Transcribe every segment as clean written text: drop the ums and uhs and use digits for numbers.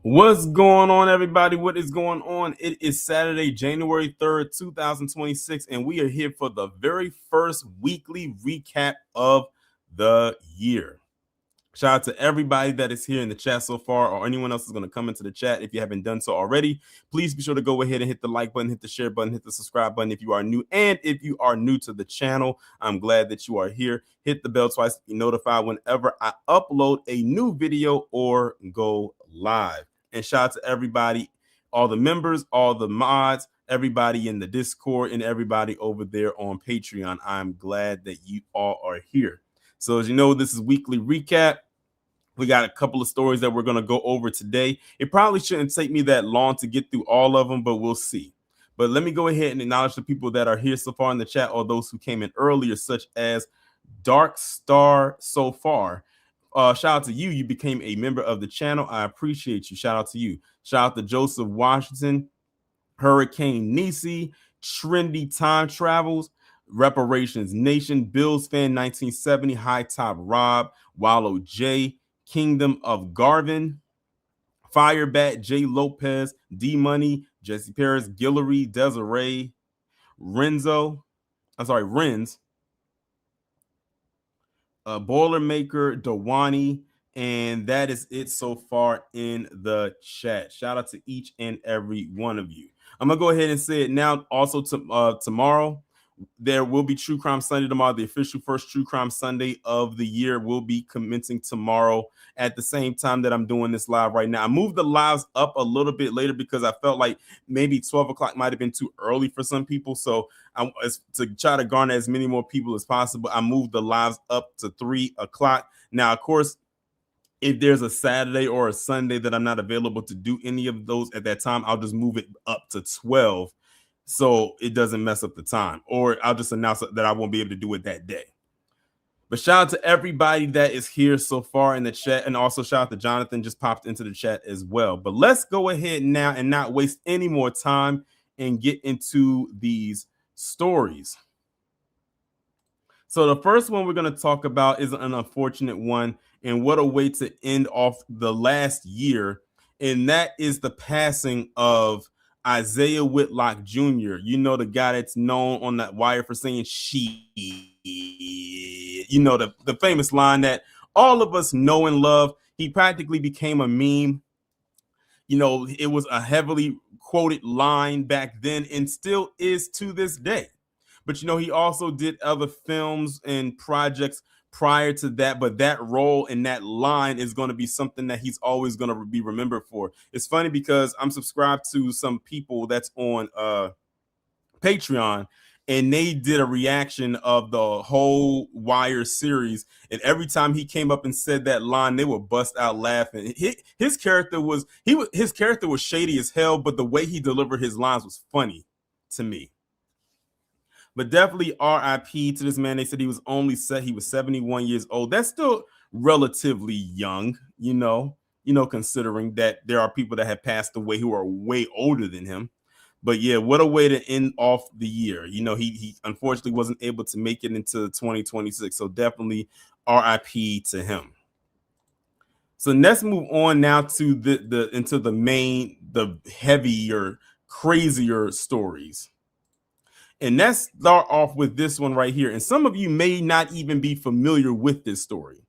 What's going on, everybody? What is going on? It is Saturday, January 3rd, 2026, and we are here for the very first weekly recap of the year. Shout out to everybody that is here in the chat so far, or anyone else is going to come into the chat. If you haven't done so already, please be sure to go ahead and hit the like button, hit the share button, hit the subscribe button if you are new. And if you are new to the channel, I'm glad that you are here. Hit the bell twice to be notified whenever I upload a new video or go live. And shout out to everybody, all the members, all the mods, everybody in the Discord, and everybody over there on Patreon. I'm glad that you all are here. So as you know, this is weekly recap. We got a couple of stories that we're going to go over today. It probably shouldn't take me that long to get through all of them, but we'll see. But let me go ahead and acknowledge the people that are here so far in the chat, or those who came in earlier, such as Dark Star So Far. Shout out to you. You became a member of the channel. I appreciate you. Shout out to you. Shout out to Joseph Washington, Hurricane Nisi, Trendy Time Travels, Reparations Nation, Bills Fan 1970, High Top Rob, Wallow J, Kingdom of Garvin, Firebat, J Lopez, D Money, Jesse Paris, Guillory, Desiree, Renz, Boilermaker, Dawani, and that is it so far in the chat. Shout out to each and every one of you. I'm gonna go ahead and say it now. Also, tomorrow there will be True Crime Sunday tomorrow. The official first True Crime Sunday of the year will be commencing tomorrow at the same time that I'm doing this live right now. I moved the lives up a little bit later because I felt like maybe 12 o'clock might have been too early for some people. So to try to garner as many more people as possible, I moved the lives up to 3 o'clock. Now, of course, if there's a Saturday or a Sunday that I'm not available to do any of those at that time, I'll just move it up to 12 so it doesn't mess up the time, or I'll just announce that I won't be able to do it that day. But shout out to everybody that is here so far in the chat, and also shout out to Jonathan, just popped into the chat as well. But let's go ahead now and not waste any more time and get into these stories. So the first one we're going to talk about is an unfortunate one, and what a way to end off the last year, and that is the passing of Isaiah Whitlock Jr. You know, the guy that's known on that wire for saying "she." You know, the famous line that all of us know and love. He practically became a meme. You know, it was a heavily quoted line back then and still is to this day. But, you know, he also did other films and projects prior to that. But that role and that line is going to be something that he's always going to be remembered for. It's funny because I'm subscribed to some people that's on Patreon, and they did a reaction of the whole Wire series. And every time he came up and said that line, they would bust out laughing. His character was shady as hell, but the way he delivered his lines was funny to me. But definitely RIP to this man. They said he was 71 years old. That's still relatively young, you know, considering that there are people that have passed away who are way older than him. But yeah, what a way to end off the year. You know, he unfortunately wasn't able to make it into 2026. So definitely RIP to him. So let's move on now to the heavier, crazier stories. And let's start off with this one right here. And some of you may not even be familiar with this story.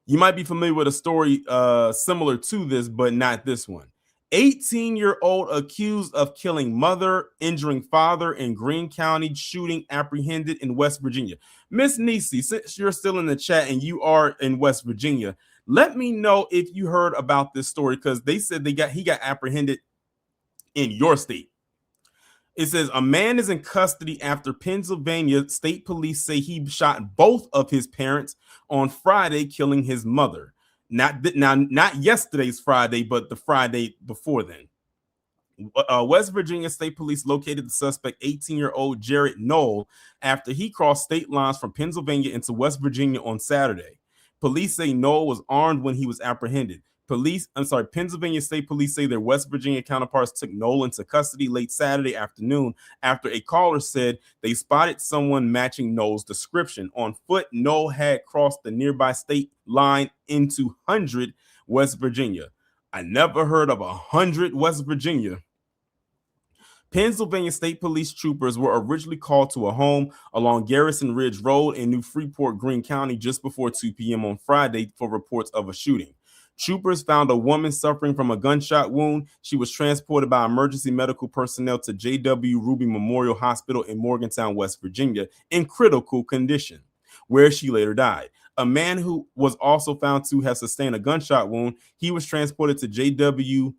You might be familiar with a story similar to this, but not this one. 18-year-old accused of killing mother, injuring father in Greene County shooting apprehended in West Virginia. Miss Nisi, since you're still in the chat and you are in West Virginia, let me know if you heard about this story, because they said he got apprehended in your state. It says a man is in custody after Pennsylvania state police say he shot both of his parents on Friday, killing his mother. Not yesterday's Friday, but the Friday before then. West Virginia State Police located the suspect, 18-year-old Jarrod Noll, after he crossed state lines from Pennsylvania into West Virginia on Saturday. Police say Noll was armed when he was apprehended. Pennsylvania State Police say their West Virginia counterparts took Noll into custody late Saturday afternoon after a caller said they spotted someone matching Noll's description. On foot, Noll had crossed the nearby state line into 100, West Virginia. I never heard of 100 West Virginia. Pennsylvania State Police troopers were originally called to a home along Garrison Ridge Road in New Freeport, Greene County just before 2 p.m. on Friday for reports of a shooting. Troopers found a woman suffering from a gunshot wound. She was transported by emergency medical personnel to J.W. Ruby Memorial Hospital in Morgantown, West Virginia, in critical condition, where she later died. A man who was also found to have sustained a gunshot wound, he was transported to J.W.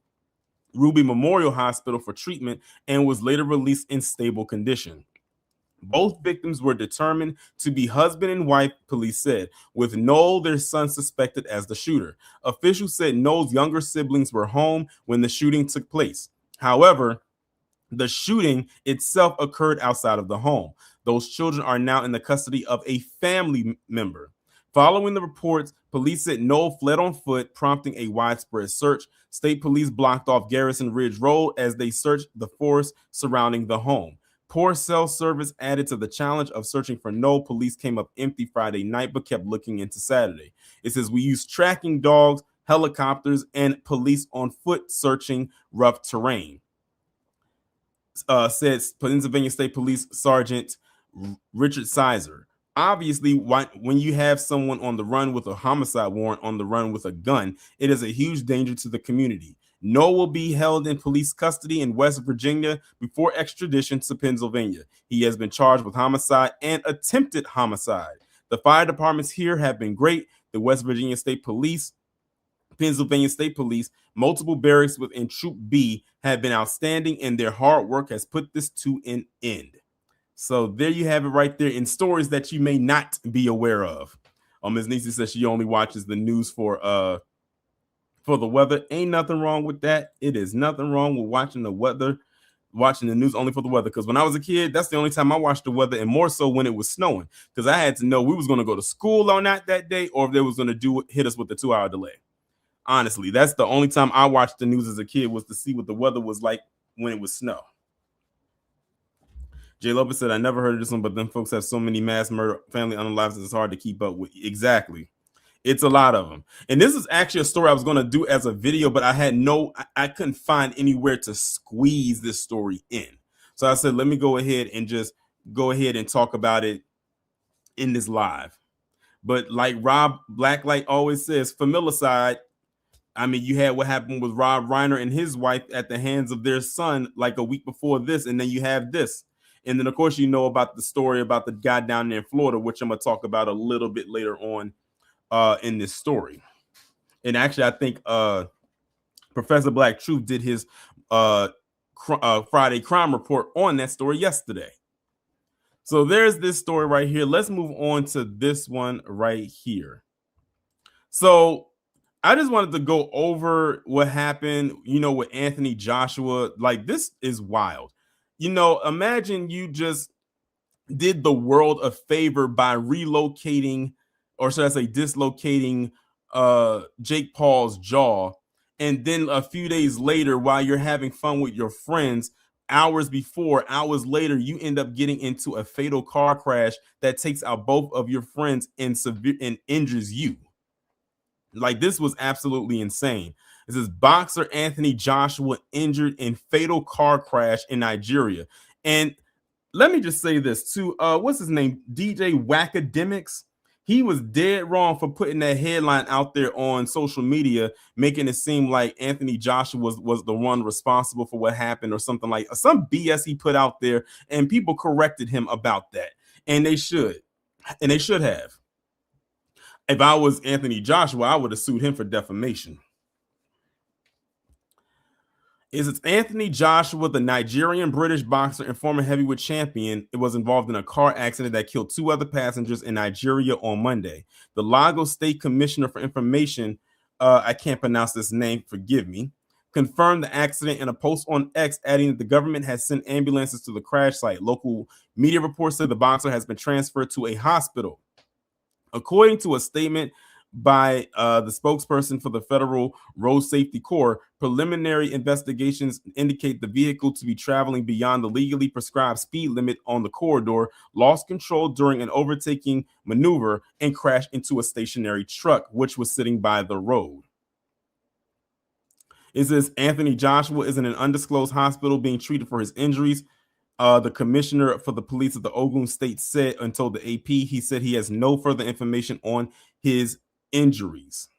Ruby Memorial Hospital for treatment and was later released in stable condition. Both victims were determined to be husband and wife, police said, with Noll, their son, suspected as the shooter. Officials said Noll's younger siblings were home when the shooting took place. However, the shooting itself occurred outside of the home. Those children are now in the custody of a family member. Following the reports, police said Noll fled on foot, prompting a widespread search. State police blocked off Garrison Ridge Road as they searched the forest surrounding the home. Poor cell service added to the challenge of searching for Noll. Police came up empty Friday night but kept looking into Saturday. It says we used tracking dogs, helicopters, and police on foot searching rough terrain. Said Pennsylvania State Police Sergeant Richard Sizer. Obviously, when you have someone on the run with a homicide warrant, on the run with a gun, it is a huge danger to the community. Noll will be held in police custody in West Virginia before extradition to Pennsylvania. He has been charged with homicide and attempted homicide. The fire departments here have been great. The West Virginia State Police, Pennsylvania State Police, multiple barracks within Troop B have been outstanding, and their hard work has put this to an end. So there you have it right there in stories that you may not be aware of. Ms. Nisi says she only watches the news for the weather. Ain't nothing wrong with that. It is nothing wrong with watching the weather, watching the news only for the weather. Because when I was a kid, that's the only time I watched the weather, and more so when it was snowing. Because I had to know we was going to go to school or not that day, or if they was going to hit us with the 2-hour delay. Honestly, that's the only time I watched the news as a kid, was to see what the weather was like when it was snow. Jay Lopez said, I never heard of this one, but them folks have so many mass murder, family unalives, it's hard to keep up with. Exactly. It's a lot of them. And this is actually a story I was going to do as a video, but I couldn't find anywhere to squeeze this story in. So I said, let me go ahead and talk about it in this live. But like Rob Blacklight always says, familicide. I mean, you had what happened with Rob Reiner and his wife at the hands of their son like a week before this, and then you have this. And then, of course, you know about the story about the guy down there in Florida, which I'm going to talk about a little bit later on in this story. And actually, I think Professor Black Truth did his Friday crime report on that story yesterday. So there's this story right here. Let's move on to this one right here. So I just wanted to go over what happened, with Anthony Joshua. Like, this is wild. Imagine you just did the world a favor by relocating, or should I say dislocating, Jake Paul's jaw. And then a few days later, while you're having fun with your friends, hours later, you end up getting into a fatal car crash that takes out both of your friends and injures you. Like, this was absolutely insane. This is boxer Anthony Joshua injured in fatal car crash in Nigeria. And let me just say this too. What's his name? DJ Wackademics. He was dead wrong for putting that headline out there on social media, making it seem like Anthony Joshua was the one responsible for what happened, or something like some BS he put out there, and people corrected him about that. And they should have. If I was Anthony Joshua, I would have sued him for defamation. It's Anthony Joshua, the Nigerian British boxer and former heavyweight champion. It was involved in a car accident that killed 2 other passengers in Nigeria on Monday. The Lagos State Commissioner for Information, I can't pronounce this name, forgive me, confirmed the accident in a post on X, adding that the government has sent ambulances to the crash site. Local media reports said the boxer has been transferred to a hospital. According to a statement by the spokesperson for the Federal Road Safety Corps, preliminary investigations indicate the vehicle to be traveling beyond the legally prescribed speed limit on the corridor, lost control during an overtaking maneuver, and crashed into a stationary truck, which was sitting by the road. It says Anthony Joshua is in an undisclosed hospital being treated for his injuries. The commissioner for the police of the Ogun State said and told the AP, he said he has no further information on his injuries.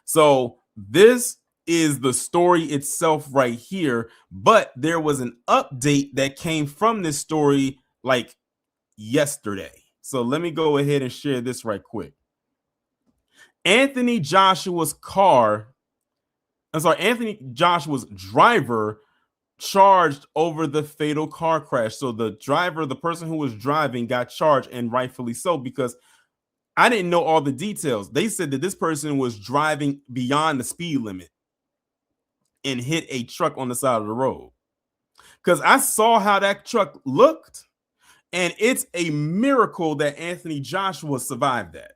So this is the story itself right here, but there was an update that came from this story like yesterday. So let me go ahead and share this right quick. Anthony Joshua's driver charged over the fatal car crash. So the driver, the person who was driving, got charged, and rightfully so, because I didn't know all the details. They said that this person was driving beyond the speed limit and hit a truck on the side of the road. Because I saw how that truck looked, and it's a miracle that Anthony Joshua survived that.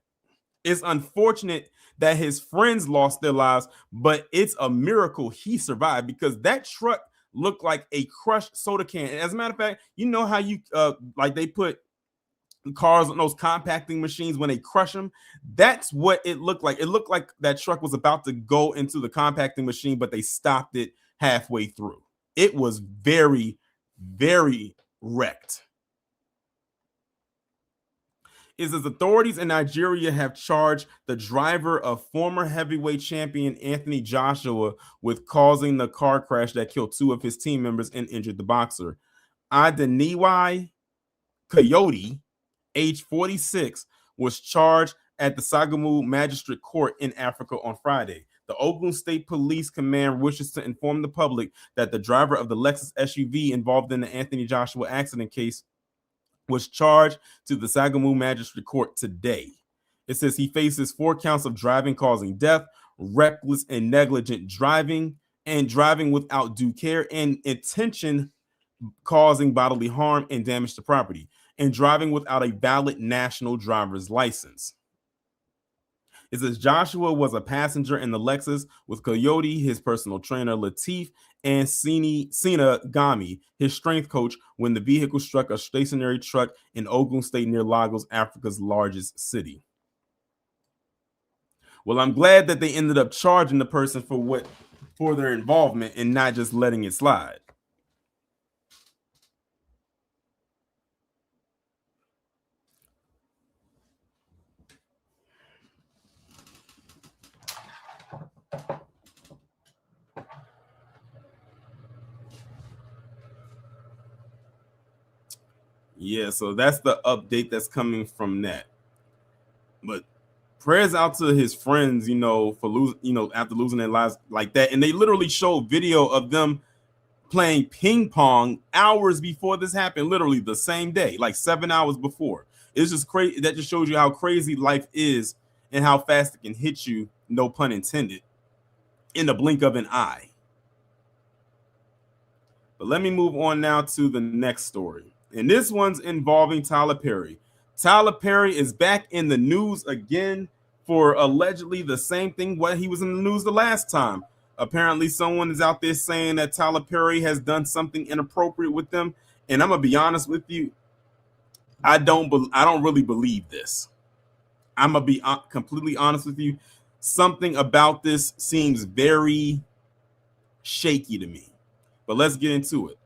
It's unfortunate that his friends lost their lives, but it's a miracle he survived, because that truck looked like a crushed soda can. And as a matter of fact, you know how you like they put cars on those compacting machines when they crush them? That's what it looked like. It looked like that truck was about to go into the compacting machine, but they stopped it halfway through. It was very, very wrecked. It says authorities in Nigeria have charged the driver of former heavyweight champion Anthony Joshua with causing the car crash that killed two of his team members and injured the boxer. Adeniyi Coyote, age 46, was charged at the Sagamu Magistrate Court in Africa on Friday. The Ogun State Police Command wishes to inform the public that the driver of the Lexus SUV involved in the Anthony Joshua accident case was charged to the Sagamu Magistrate Court today. It says he faces 4 counts of driving causing death, reckless and negligent driving, and driving without due care, and intention causing bodily harm and damage to property, and driving without a valid national driver's license. It says Joshua was a passenger in the Lexus with Coyote, his personal trainer Latif, and Sina Gami, his strength coach, when the vehicle struck a stationary truck in Ogun State near Lagos, Africa's largest city. Well, I'm glad that they ended up charging the person for their involvement and not just letting it slide. Yeah, so that's the update that's coming from that. But prayers out to his friends, for losing, after losing their lives like that. And they literally showed video of them playing ping pong hours before this happened, literally the same day, like 7 hours before. It's just crazy. That just shows you how crazy life is and how fast it can hit you, no pun intended, in the blink of an eye. But let me move on now to the next story. And this one's involving Tyler Perry. Tyler Perry is back in the news again for allegedly the same thing what he was in the news the last time. Apparently, someone is out there saying that Tyler Perry has done something inappropriate with them. And I'm gonna be honest with you, I don't really believe this. I'm gonna be completely honest with you. Something about this seems very shaky to me. But let's get into it.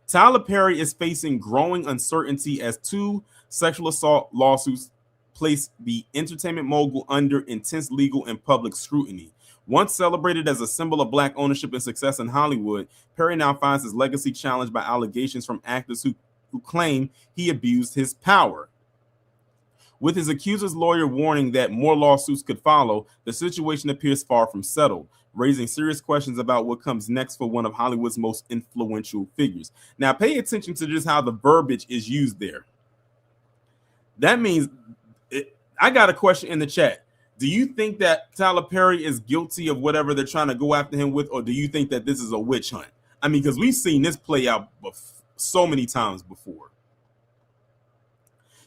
Tyler Perry is facing growing uncertainty as 2 sexual assault lawsuits place the entertainment mogul under intense legal and public scrutiny. Once celebrated as a symbol of Black ownership and success in Hollywood, Perry now finds his legacy challenged by allegations from actors who claim he abused his power. With his accuser's lawyer warning that more lawsuits could follow, the situation appears far from settled, raising serious questions about what comes next for one of Hollywood's most influential figures. Now, pay attention to just how the verbiage is used there. That means, I got a question in the chat. Do you think that Tyler Perry is guilty of whatever they're trying to go after him with, or do you think that this is a witch hunt? I mean, because we've seen this play out so many times before.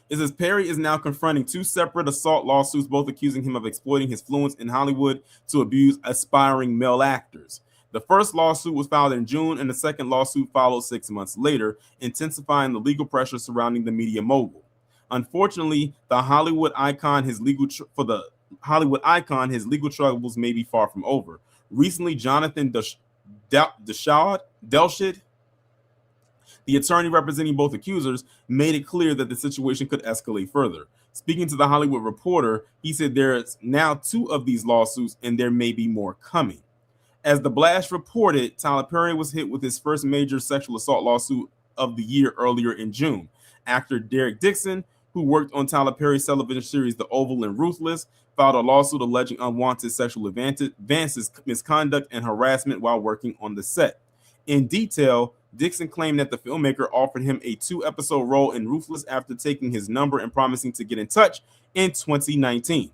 It says Perry is now confronting 2 separate assault lawsuits, both accusing him of exploiting his influence in Hollywood to abuse aspiring male actors. The first lawsuit was filed in June, and the second lawsuit followed 6 months later, intensifying the legal pressure surrounding the media mogul. Unfortunately, the Hollywood icon, his legal troubles may be far from over. Recently, Jonathan Delshid, the attorney representing both accusers, made it clear that the situation could escalate further. Speaking to the Hollywood Reporter, he said there's now 2 of these lawsuits and there may be more coming. As the Blast reported, Tyler Perry was hit with his first major sexual assault lawsuit of the year earlier in June. Actor Derek Dixon, who worked on Tyler Perry's television series The Oval and Ruthless, filed a lawsuit alleging unwanted sexual advances, misconduct, and harassment while working on the set. In detail, Dixon claimed that the filmmaker offered him a 2-episode role in Ruthless after taking his number and promising to get in touch in 2019.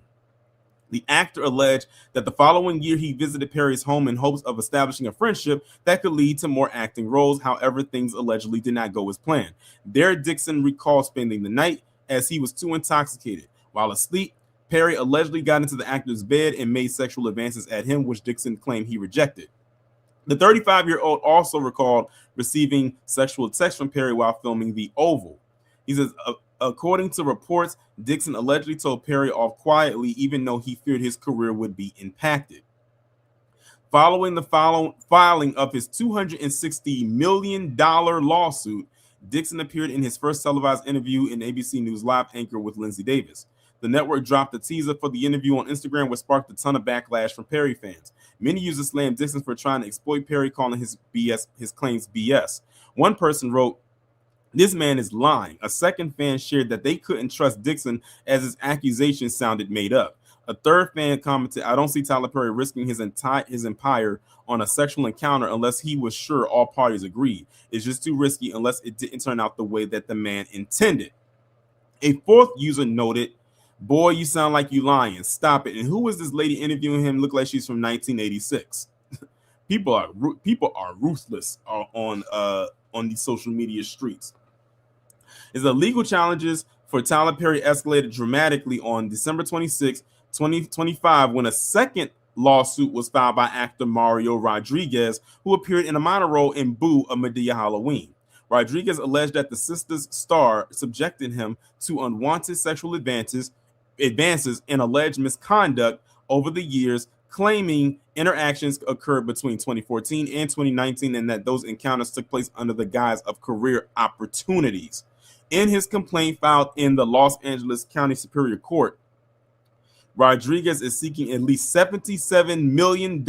The actor alleged that the following year he visited Perry's home in hopes of establishing a friendship that could lead to more acting roles. However, things allegedly did not go as planned. Derek Dixon recalled spending the night as he was too intoxicated. While asleep, Perry allegedly got into the actor's bed and made sexual advances at him, which Dixon claimed he rejected. The 35-year-old also recalled receiving sexual texts from Perry while filming The Oval. He says, according to reports, Dixon allegedly told Perry off quietly, even though he feared his career would be impacted. Following the filing of his $260 million lawsuit, Dixon appeared in his first televised interview in ABC News Live anchor with Lindsay Davis. The network dropped a teaser for the interview on Instagram, which sparked a ton of backlash from Perry fans. Many users slammed Dixon for trying to exploit Perry, calling his claims BS. One person wrote, "This man is lying." A second fan shared that they couldn't trust Dixon as his accusations sounded made up. A third fan commented, "I don't see Tyler Perry risking his empire on a sexual encounter unless he was sure all parties agreed. It's just too risky unless it didn't turn out the way that the man intended." A fourth user noted, "Boy, you sound like you lying. Stop it. And who is this lady interviewing him? Look like she's from 1986. People are ruthless on these social media streets. Is the legal challenges for Tyler Perry escalated dramatically on December 26, 2025, when a second lawsuit was filed by actor Mario Rodriguez, who appeared in a minor role in Boo: A Madea Halloween. Rodriguez alleged that the sister's star subjected him to unwanted sexual advances and alleged misconduct over the years, claiming interactions occurred between 2014 and 2019 and that those encounters took place under the guise of career opportunities. In his complaint filed in the Los Angeles County Superior Court, Rodriguez is seeking at least $77 million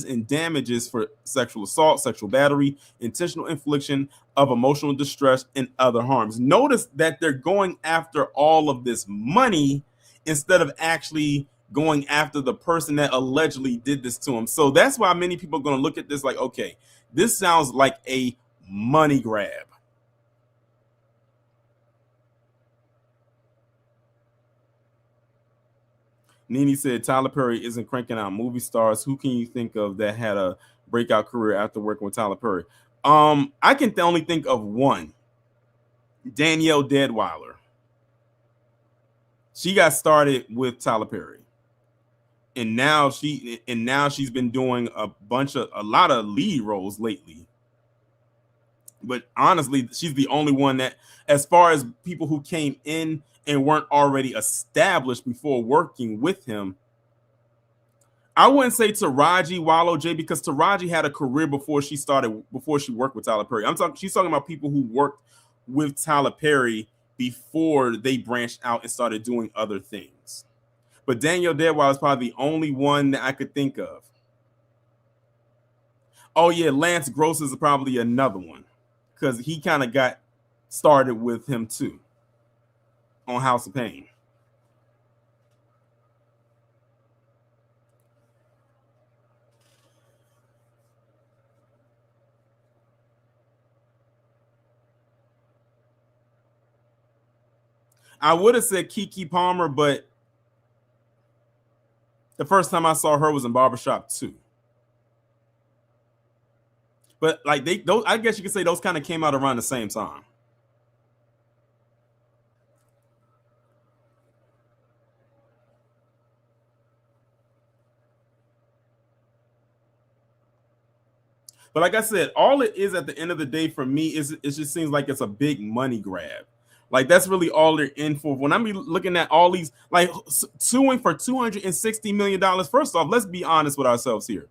in damages for sexual assault, sexual battery, intentional infliction of emotional distress, and other harms. Notice that they're going after all of this money instead of actually going after the person that allegedly did this to him. So that's why many people are going to look at this like, okay, this sounds like a money grab. Nene said Tyler Perry isn't cranking out movie stars. Who can you think of that had a breakout career after working with Tyler Perry? I can only think of one. Danielle Deadwyler. She got started with Tyler Perry. And now she's been doing a lot of lead roles lately. But honestly, she's the only one that, as far as people who came in and weren't already established before working with him, I wouldn't say Taraji Wallow J, because Taraji had a career before she worked with Tyler Perry. She's talking about people who worked with Tyler Perry before they branched out and started doing other things. But Danielle Deadwyler is probably the only one that I could think of. Oh yeah, Lance Gross is probably another one, because he kind of got started with him too on House of Pain. I would have said Keke Palmer, but the first time I saw her was in Barbershop 2. But like I guess you could say those kind of came out around the same time. But like I said, all it is at the end of the day for me is it just seems like it's a big money grab. Like that's really all they're in for. When I'm looking at all these, like suing for $260 million. First off, let's be honest with ourselves here.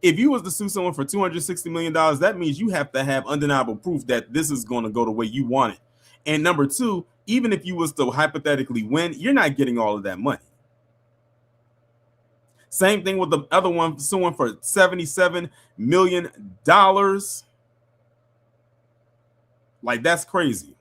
If you was to sue someone for $260 million, that means you have to have undeniable proof that this is going to go the way you want it. And number two, even if you was to hypothetically win, you're not getting all of that money. Same thing with the other one, suing for $77 million. Like, that's crazy.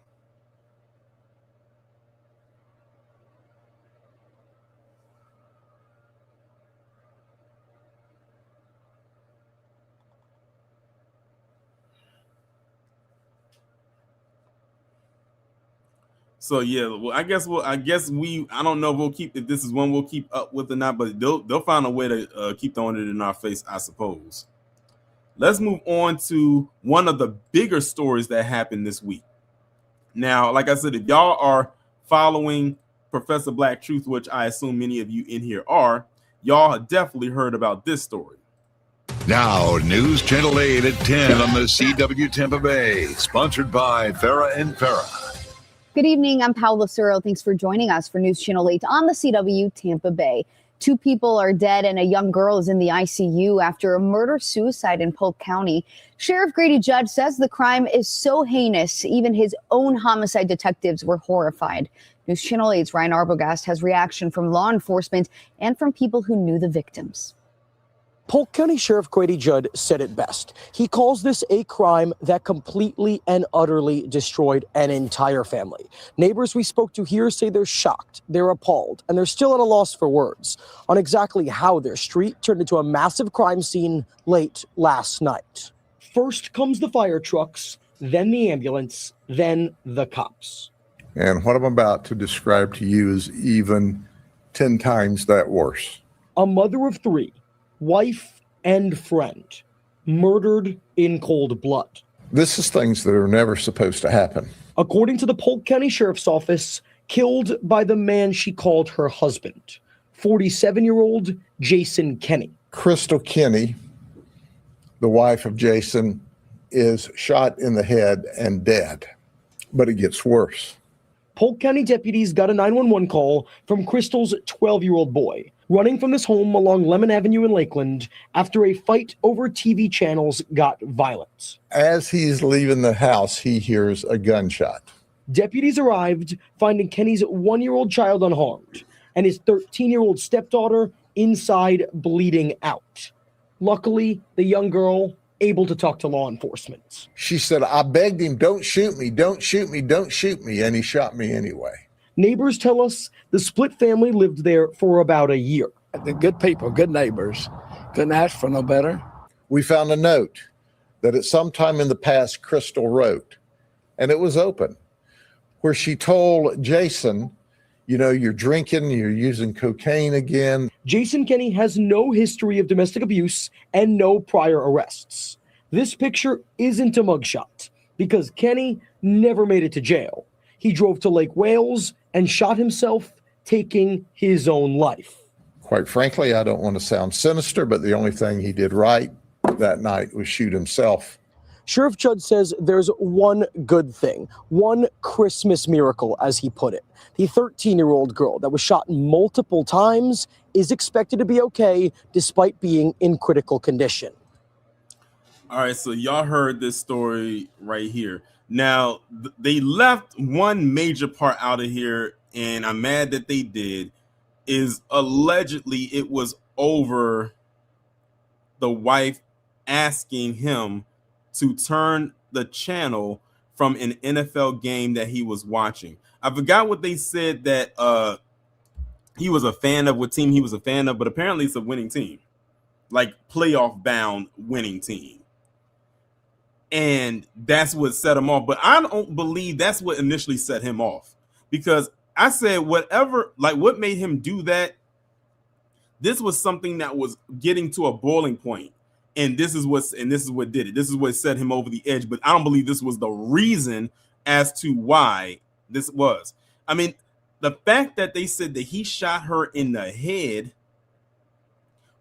So yeah, well, I don't know if this is one we'll keep up with or not, but they'll find a way to keep throwing it in our face, I suppose. Let's move on to one of the bigger stories that happened this week. Now, like I said, if y'all are following Professor Black Truth, which I assume many of you in here are, y'all have definitely heard about this story. Now, News Channel 8 at 10 on the CW Tampa Bay, sponsored by Farah and Farah. Good evening. I'm Paula Suro. Thanks for joining us for News Channel 8 on the CW Tampa Bay. 2 people are dead and a young girl is in the ICU after a murder-suicide in Polk County. Sheriff Grady Judd says the crime is so heinous, even his own homicide detectives were horrified. News Channel 8's Ryan Arbogast has reaction from law enforcement and from people who knew the victims. Polk County Sheriff Grady Judd said it best. He calls this a crime that completely and utterly destroyed an entire family. Neighbors we spoke to here say they're shocked, they're appalled, and they're still at a loss for words on exactly how their street turned into a massive crime scene late last night. First comes the fire trucks, then the ambulance, then the cops. And what I'm about to describe to you is even 10 times that worse. A mother of 3, wife and friend, murdered in cold blood. This is things that are never supposed to happen. According to the Polk County Sheriff's Office, killed by the man she called her husband, 47-year-old Jason Kenney. Crystal Kenney, the wife of Jason, is shot in the head and dead. But it gets worse. Polk County deputies got a 911 call from Crystal's 12-year-old boy, running from this home along Lemon Avenue in Lakeland after a fight over TV channels got violent. As he's leaving the house, he hears a gunshot. Deputies arrived, finding Kenny's 1-year-old child unharmed and his 13-year-old stepdaughter inside bleeding out. Luckily, the young girl able to talk to law enforcement. She said, I begged him, don't shoot me, don't shoot me, don't shoot me, and he shot me anyway. Neighbors tell us the split family lived there for about a year. They're good people, good neighbors. Couldn't ask for no better. We found a note that at some time in the past Crystal wrote, and it was open, where she told Jason, you know, you're drinking, you're using cocaine again. Jason Kenney has no history of domestic abuse and no prior arrests. This picture isn't a mugshot because Kenney never made it to jail. He drove to Lake Wales and shot himself, taking his own life. Quite frankly, I don't want to sound sinister, but the only thing he did right that night was shoot himself. Sheriff Judd says there's one good thing, one Christmas miracle, as he put it. The 13-year-old girl that was shot multiple times is expected to be okay despite being in critical condition. All right, so y'all heard this story right here. Now, they left one major part out of here, and I'm mad that they did, is allegedly it was over the wife asking him to turn the channel from an NFL game that he was watching. I forgot what they said that he was a fan of, what team he was a fan of, but apparently it's a winning team, like playoff bound winning team. And that's what set him off. But I don't believe that's what initially set him off, because I said whatever, like what made him do that, this was something that was getting to a boiling point. And this is what did it. This is what set him over the edge. But I don't believe this was the reason as to why this was. I mean, the fact that they said that he shot her in the head.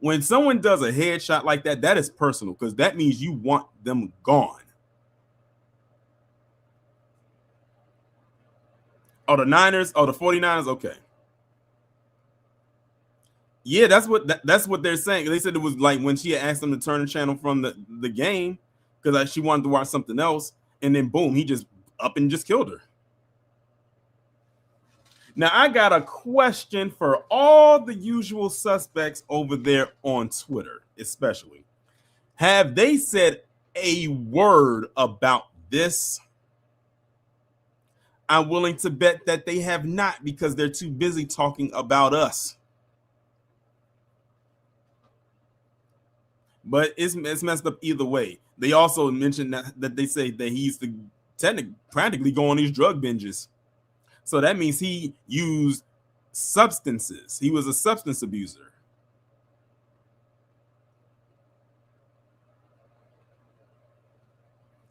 When someone does a headshot like that, that is personal, because that means you want them gone. Oh, the 49ers? Okay. Yeah, that's what they're saying. They said it was like when she had asked him to turn the channel from the game because she wanted to watch something else, and then boom, he just up and just killed her. Now I got a question for all the usual suspects over there on Twitter, especially. Have they said a word about this? I'm willing to bet that they have not because they're too busy talking about us. But it's messed up either way. They also mentioned that they say that he used to practically go on these drug binges. So that means he used substances. He was a substance abuser.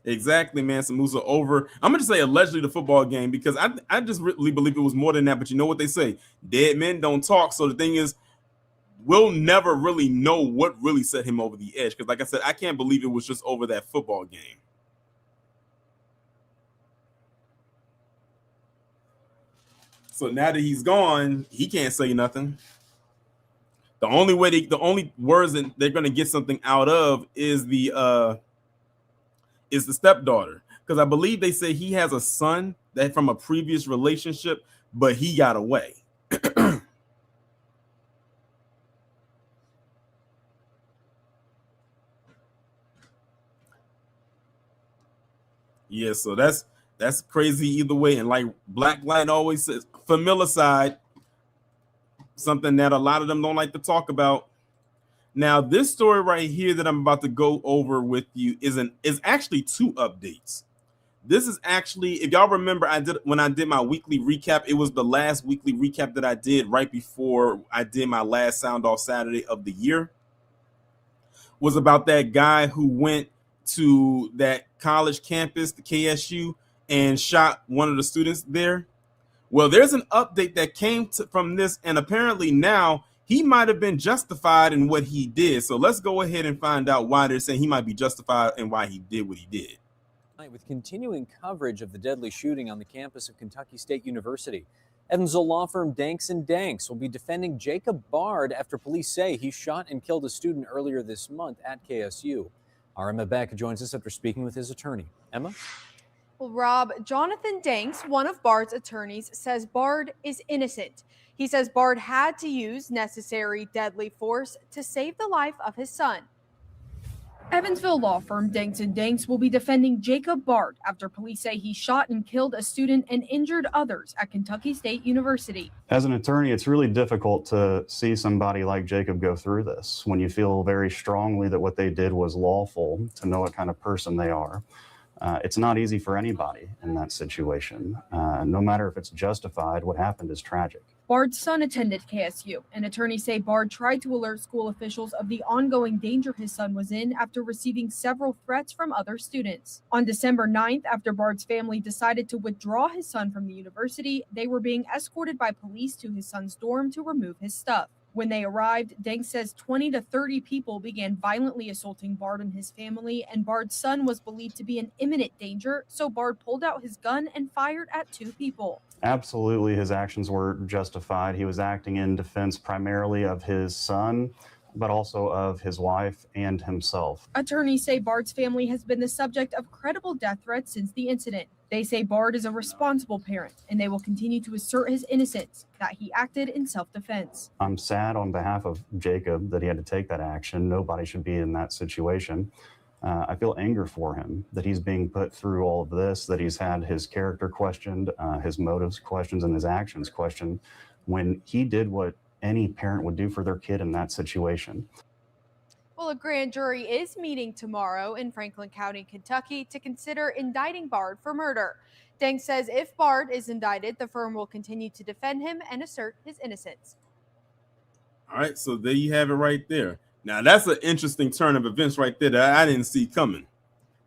Exactly, man. Samusa over. I'm gonna say allegedly the football game because I just really believe it was more than that. But you know what they say? Dead men don't talk. So the thing is, we'll never really know what really set him over the edge. Because like I said, I can't believe it was just over that football game. So now that he's gone, he can't say nothing. The only words that they're gonna get something out of is the stepdaughter, because I believe they say he has a son that from a previous relationship, but he got away. Yeah, so that's crazy either way. And like Black Light always says, familicide, something that a lot of them don't like to talk about. Now, this story right here that I'm about to go over with you is actually two updates. This is actually, if y'all remember, when I did my weekly recap, it was the last weekly recap that I did right before I did my last Sound Off Saturday of the year. Was about that guy who went to that college campus, the KSU, and shot one of the students there. Well, there's an update that came from this, and apparently now he might have been justified in what he did. So let's go ahead and find out why they're saying he might be justified and why he did what he did. With continuing coverage of the deadly shooting on the campus of Kentucky State University, Evansville law firm Danks & Danks will be defending Jacob Bard after police say he shot and killed a student earlier this month at KSU. Our Emma Beck joins us after speaking with his attorney. Emma? Well, Rob, Jonathan Danks, one of Bard's attorneys, says Bard is innocent. He says Bard had to use necessary deadly force to save the life of his son. Evansville law firm Danks & Danks will be defending Jacob Bard after police say he shot and killed a student and injured others at Kentucky State University. As an attorney, it's really difficult to see somebody like Jacob go through this when you feel very strongly that what they did was lawful, to know what kind of person they are. It's not easy for anybody in that situation. No matter if it's justified, what happened is tragic. Bard's son attended KSU, and attorneys say Bard tried to alert school officials of the ongoing danger his son was in after receiving several threats from other students. On December 9th, after Bard's family decided to withdraw his son from the university, they were being escorted by police to his son's dorm to remove his stuff. When they arrived, Danks says 20 to 30 people began violently assaulting Bard and his family, and Bard's son was believed to be in imminent danger, so Bard pulled out his gun and fired at two people. Absolutely, his actions were justified. He was acting in defense primarily of his son, but also of his wife and himself. Attorneys say Bard's family has been the subject of credible death threats since the incident. They say Bard is a responsible parent, and they will continue to assert his innocence, that he acted in self-defense. I'm sad on behalf of Jacob that he had to take that action. Nobody should be in that situation. I feel anger for him that he's being put through all of this, that he's had his character questioned, his motives questioned, and his actions questioned when he did what any parent would do for their kid in that situation. Well, a grand jury is meeting tomorrow in Franklin County, Kentucky, to consider indicting Bard for murder. Danks says if Bard is indicted, the firm will continue to defend him and assert his innocence. All right, so there you have it right there. Now, that's an interesting turn of events right there that I didn't see coming.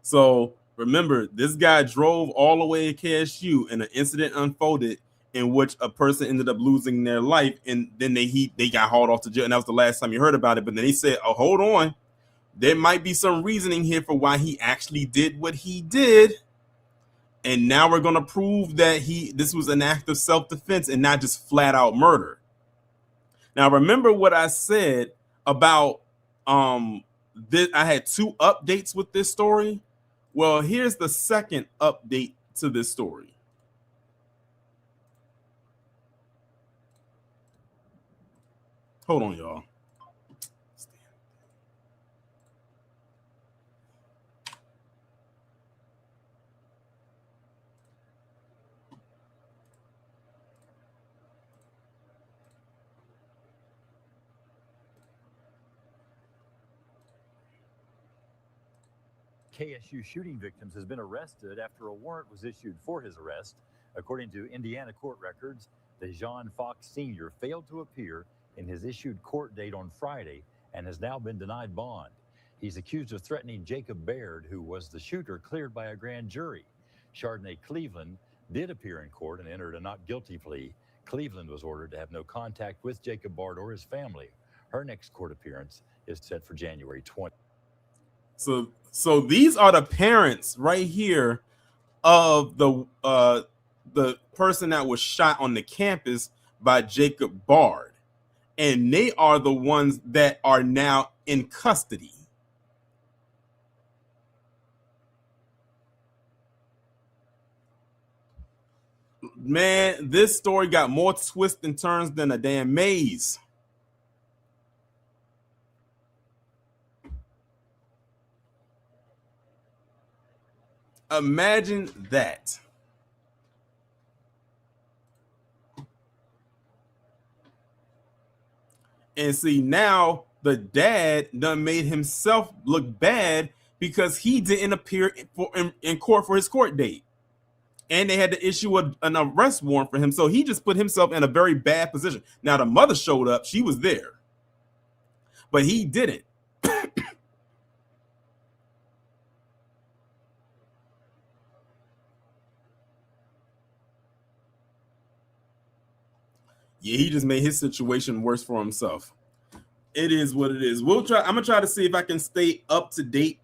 So remember, this guy drove all the way to KSU and an incident unfolded in which a person ended up losing their life, and then they got hauled off to jail, and that was the last time you heard about it. But then they said, oh, hold on, there might be some reasoning here for why he actually did what he did, and now we're going to prove that this was an act of self-defense and not just flat-out murder. Now, remember what I said about this? I had 2 updates with this story. Well, here's the second update to this story. Hold on, y'all. KSU shooting victims has been arrested after a warrant was issued for his arrest. According to Indiana court records, Dejon Fox Sr. failed to appear in his issued court date on Friday and has now been denied bond. He's accused of threatening Jacob Baird, who was the shooter cleared by a grand jury. Chardonnay Cleveland did appear in court and entered a not guilty plea. Cleveland was ordered to have no contact with Jacob Baird or his family. Her next court appearance is set for January 20. So these are the parents right here of the person that was shot on the campus by Jacob Baird, and they are the ones that are now in custody. Man, this story got more twists and turns than a damn maze. Imagine that. And see, now the dad done made himself look bad because he didn't appear in court for his court date. And they had to issue an arrest warrant for him. So he just put himself in a very bad position. Now, the mother showed up. She was there. But he didn't. Yeah, he just made his situation worse for himself. It is what it is. I'm gonna try to see if I can stay up to date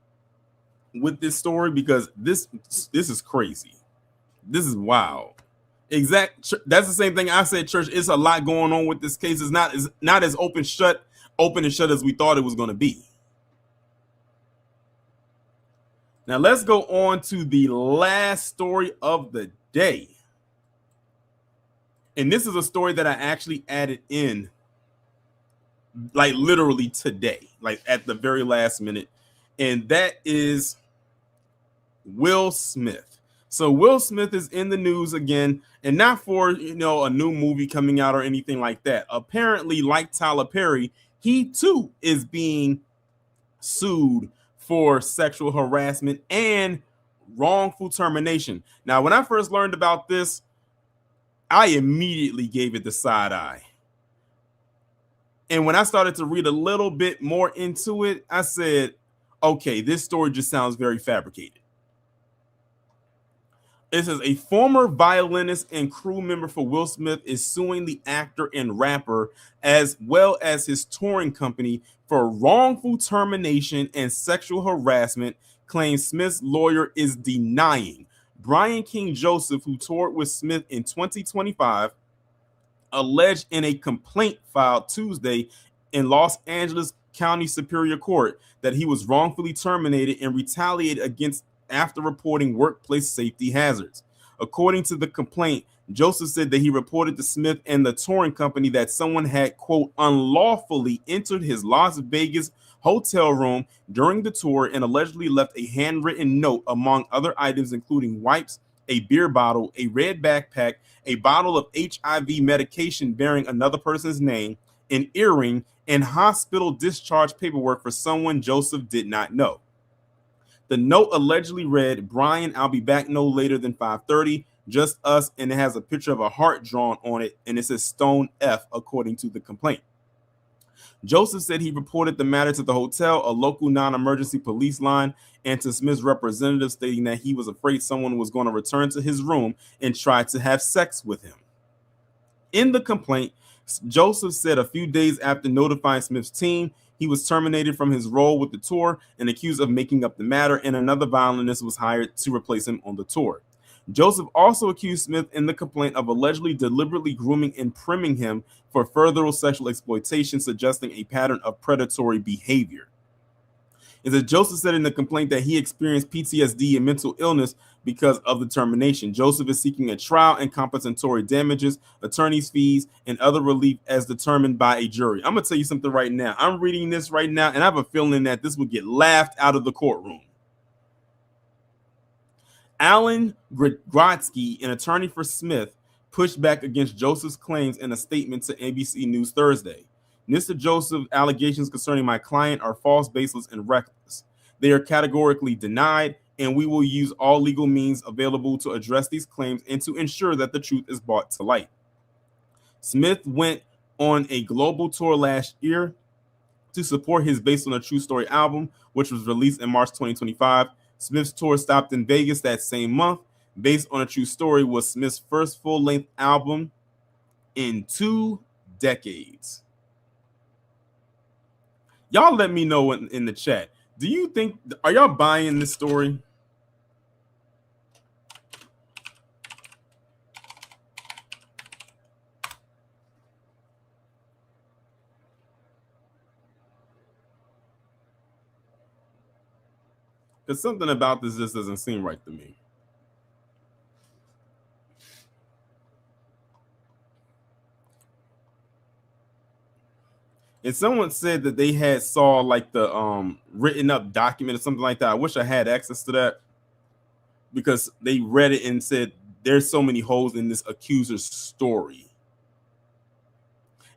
with this story, because this is crazy. This is wild. That's the same thing I said, Church. It's a lot going on with this case. It's not as open and shut as we thought it was going to be. Now let's go on to the last story of the day. And this is a story that I actually added in, like literally today, like at the very last minute. And that is Will Smith. So Will Smith is in the news again, and not for, a new movie coming out or anything like that. Apparently, like Tyler Perry, he too is being sued for sexual harassment and wrongful termination. Now, when I first learned about this, I immediately gave it the side eye. And when I started to read a little bit more into it, I said, okay, this story just sounds very fabricated. It says a former violinist and crew member for Will Smith is suing the actor and rapper, as well as his touring company, for wrongful termination and sexual harassment, claims Smith's lawyer is denying. Brian King Joseph, who toured with Smith in 2025, alleged in a complaint filed Tuesday in Los Angeles County Superior Court that he was wrongfully terminated and retaliated against after reporting workplace safety hazards. According to the complaint, Joseph said that he reported to Smith and the touring company that someone had, quote, unlawfully entered his Las Vegas hotel room during the tour and allegedly left a handwritten note, among other items, including wipes, a beer bottle, a red backpack, a bottle of HIV medication bearing another person's name, an earring, and hospital discharge paperwork for someone Joseph did not know. The note allegedly read, "Brian, I'll be back no later than 5:30, just us," and it has a picture of a heart drawn on it, and it says Stone F, according to the complaint. Joseph said he reported the matter to the hotel, a local non-emergency police line, and to Smith's representative, stating that he was afraid someone was going to return to his room and try to have sex with him. In the complaint, Joseph said a few days after notifying Smith's team, he was terminated from his role with the tour and accused of making up the matter, and another violinist was hired to replace him on the tour. Joseph also accused Smith in the complaint of allegedly deliberately grooming and priming him for further sexual exploitation, suggesting a pattern of predatory behavior. Is that Joseph said in the complaint that he experienced PTSD and mental illness because of the termination. Joseph is seeking a trial and compensatory damages, attorney's fees, and other relief as determined by a jury. I'm going to tell you something right now. I'm reading this right now, and I have a feeling that this would get laughed out of the courtroom. Alan Grodsky, an attorney for Smith, pushed back against Joseph's claims in a statement to ABC News Thursday. Mr. Joseph's allegations concerning my client are false, baseless, and reckless. They are categorically denied, and we will use all legal means available to address these claims and to ensure that the truth is brought to light. Smith went on a global tour last year to support his Based on a True Story album, which was released in March 2025. Smith's tour stopped in Vegas that same month. Based on a True Story was Smith's first full-length album in 2 decades. Y'all let me know in the chat. Do you think, are y'all buying this story? Because something about this just doesn't seem right to me. And someone said that they had saw like the written up document or something like that. I wish I had access to that, because they read it and said there's so many holes in this accuser's story.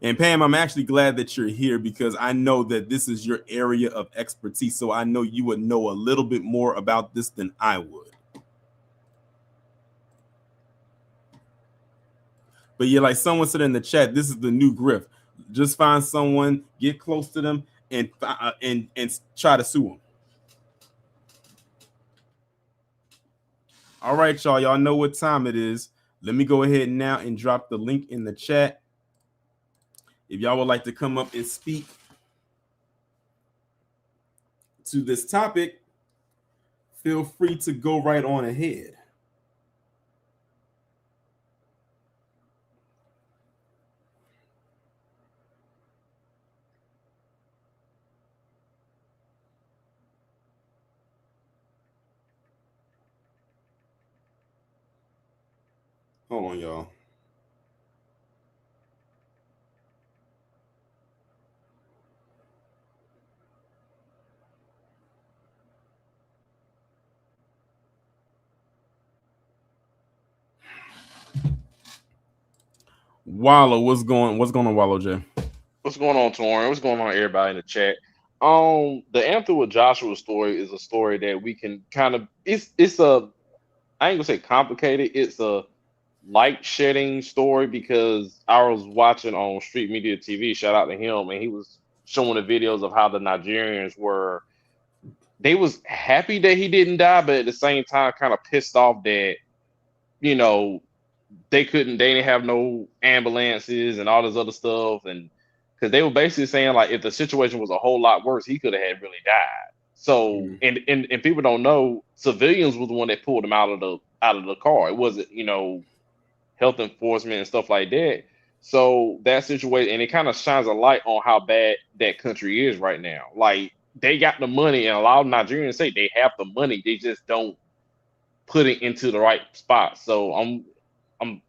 And Pam, I'm actually glad that you're here, because I know that this is your area of expertise. So I know you would know a little bit more about this than I would. But yeah, like someone said in the chat, this is the new grift. Just find someone, get close to them, and try to sue them. All right, y'all. Y'all know what time it is. Let me go ahead now and drop the link in the chat. If y'all would like to come up and speak to this topic, feel free to go right on ahead. Hold on, y'all. Wallow, what's going on, Wallow J? What's going on, Torin? What's going on, everybody in the chat? The Anthony with Joshua story is a story that we can kind of, it's a, I ain't gonna say complicated, it's a light shedding story, because I was watching on Street Media TV, shout out to him, and he was showing the videos of how the Nigerians were, they was happy that he didn't die, but at the same time kind of pissed off that, you know, they didn't have no ambulances and all this other stuff, and because they were basically saying like if the situation was a whole lot worse, he could have had really died. So and people don't know, civilians was the one that pulled him out of the car. It wasn't, you know, health enforcement and stuff like that. So that situation, and it kind of shines a light on how bad that country is right now. Like they got the money, and a lot of Nigerians say they have the money, they just don't put it into the right spot. So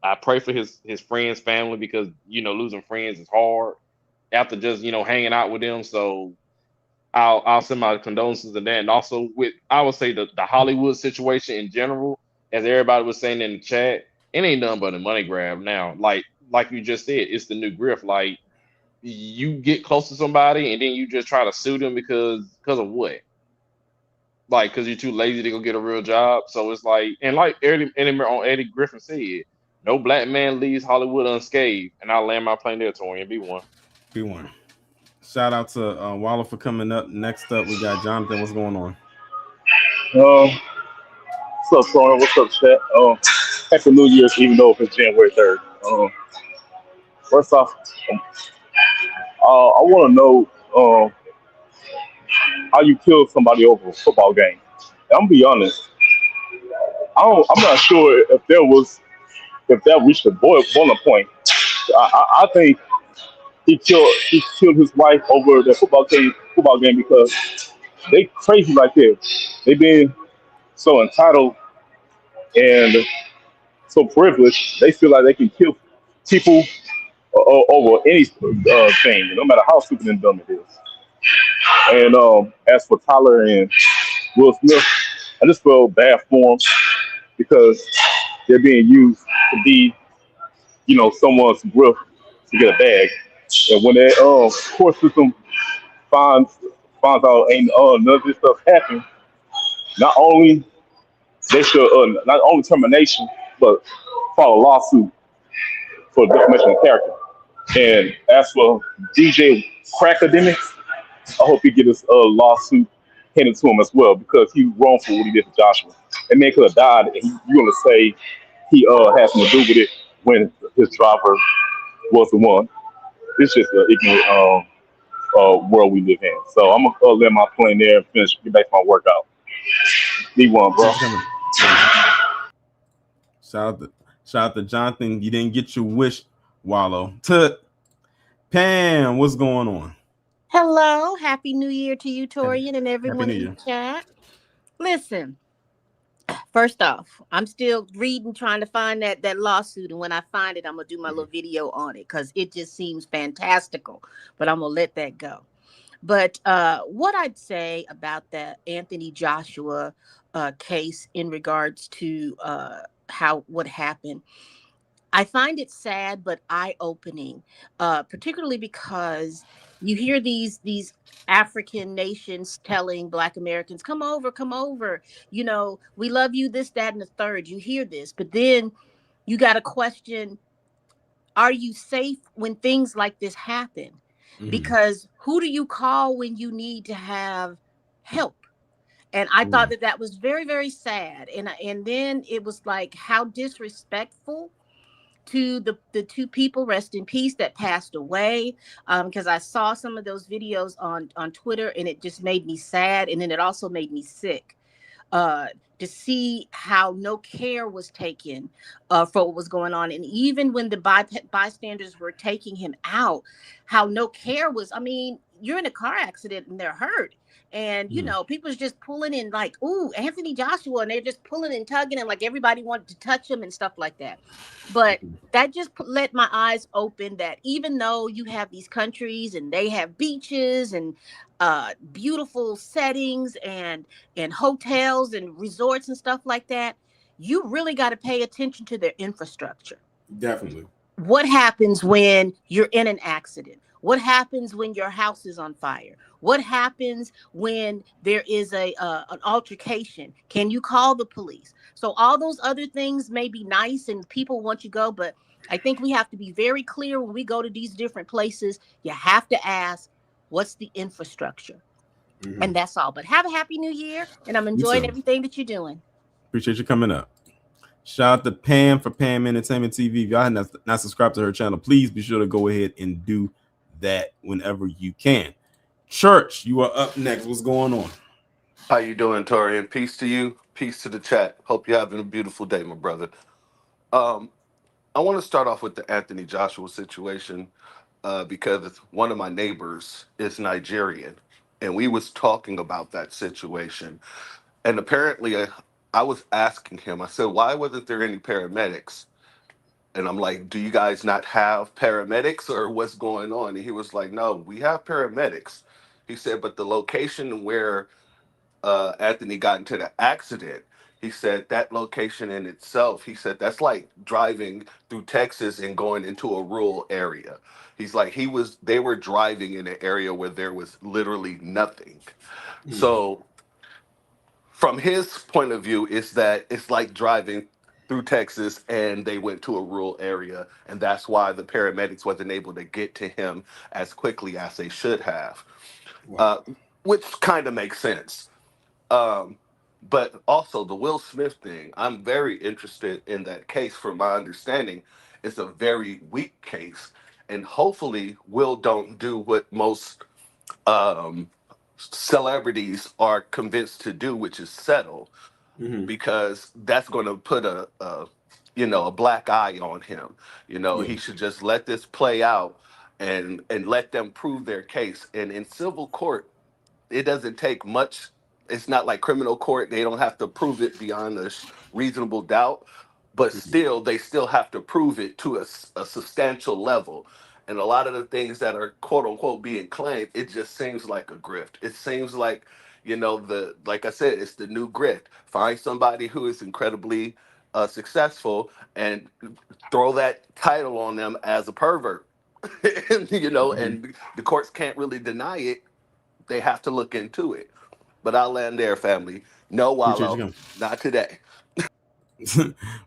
I pray for his friends, family, because, you know, losing friends is hard after just, you know, hanging out with them. So I'll send my condolences to that. And also with, I would say the Hollywood situation in general, as everybody was saying in the chat, it ain't nothing but a money grab now. Like you just said, it's the new grift. Like you get close to somebody and then you just try to sue them because of what? Like, because you're too lazy to go get a real job. So it's like, and like Eddie Griffin said, no black man leaves Hollywood unscathed. And I'll land my plane there, Torian. B1. B1. Shout out to Waller for coming up. Next up, we got Jonathan. What's going on? What's up, Torian? What's up, chat? Happy New Year, even though it's January 3rd. First off, I want to know how you kill somebody over a football game. And I'm gonna be honest. I'm not sure if that reached the boiling point. I think he killed his wife over the football game because they crazy like that. They been so entitled and so privileged. They feel like they can kill people over any thing, no matter how stupid and dumb it is. And as for Tyler and Will Smith, I just feel bad for them because they're being used to be, someone's grip to get a bag. And when that court system finds finds out ain't none of this stuff happened, not only they should not only termination, but file a lawsuit for defamation of character. And as for DJ Crack Academics, I hope he get his lawsuit handed to him as well because he wrong for what he did to Joshua. That man could have died, and you're gonna say he has something to do with it when his driver was the one. It's just an ignorant world we live in. So I'm gonna let my plane there and get back to my workout. Need one, bro. Shout out to Jonathan. You didn't get your wish, Wallow. To Pam, what's going on? Hello, happy New Year to you, Torian, and Happy everyone New in Year. the chat. Listen, first off, I'm still reading, trying to find that lawsuit, and when I find it, I'm gonna do my little video on it because it just seems fantastical. But I'm gonna let that go. But what I'd say about the Anthony Joshua case in regards to what happened, I find it sad but eye-opening, particularly because you hear these African nations telling Black Americans, come over, we love you, this, that, and the third. You hear this, but then you got to question, are you safe when things like this happen? Mhm. Because who do you call when you need to have help? And I thought that was very, very sad. And then it was like, how disrespectful to the two people, rest in peace, that passed away, because I saw some of those videos on Twitter, and it just made me sad, and then it also made me sick to see how no care was taken for what was going on. And even when the bystanders were taking him out, how no care was. I mean, you're in a car accident and they're hurt. And, people's just pulling in like, ooh, Anthony Joshua. And they're just pulling and tugging, and like everybody wanted to touch him and stuff like that. But that just let my eyes open that even though you have these countries and they have beaches and beautiful settings and hotels and resorts and stuff like that, you really got to pay attention to their infrastructure. Definitely. What happens when you're in an accident? What happens when your house is on fire? What happens when there is an altercation? Can you call the police? So all those other things may be nice and people want you to go, but I think we have to be very clear when we go to these different places. You have to ask, what's the infrastructure? Mhm. And that's all. But have a happy new year, and I'm enjoying everything that you're doing. Appreciate you coming up. Shout out to Pam for Pam Entertainment TV. If y'all have not subscribed to her channel, please be sure to go ahead and do that whenever you can. Church, you are up next. What's going on? How you doing, Tori? And peace to you. Peace to the chat. Hope you're having a beautiful day, my brother. I want to start off with the Anthony Joshua situation because one of my neighbors is Nigerian, and we was talking about that situation. And apparently, I was asking him. I said, "Why wasn't there any paramedics?" And I'm like, "Do you guys not have paramedics, or what's going on?" And he was like, "No, we have paramedics." He said, "But the location where Anthony got into the accident," he said, "that location in itself," he said, "that's like driving through Texas and going into a rural area." He's like, they were driving in an area where there was literally nothing. So from his point of view, is that it's like driving through Texas and they went to a rural area, and that's why the paramedics wasn't able to get to him as quickly as they should have. Which kind of makes sense. But also the Will Smith thing, I'm very interested in that case. From my understanding, it's a very weak case, and hopefully Will don't do what most um, celebrities are convinced to do, which is settle. because that's going to put a black eye on him. Yeah. He should just let this play out and let them prove their case. And in civil court, it doesn't take much. It's not like criminal court. They don't have to prove it beyond a reasonable doubt, but still, they still have to prove it to a substantial level. And a lot of the things that are quote unquote being claimed, it just seems like a grift. It seems like, like I said, it's the new grift. Find somebody who is incredibly successful and throw that title on them as a pervert. and the courts can't really deny it. They have to look into it. But I'll land there, family. No Appreciate you wallow, coming. not today.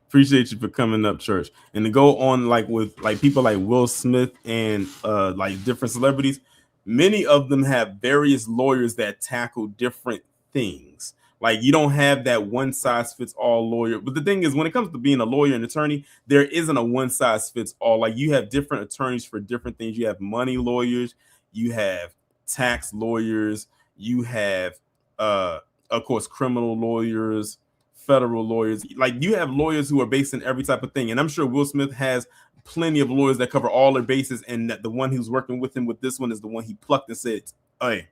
Appreciate you for coming up, Church. And to go on with people like Will Smith and like different celebrities, many of them have various lawyers that tackle different things. Like you don't have that one size fits all lawyer. But the thing is, when it comes to being a lawyer and attorney, there isn't a one size fits all. Like you have different attorneys for different things. You have money lawyers, you have tax lawyers, you have of course criminal lawyers, federal lawyers. Like you have lawyers who are based in every type of thing. And I'm sure Will Smith has plenty of lawyers that cover all their bases, and that the one who's working with him with this one is the one he plucked and said, hey,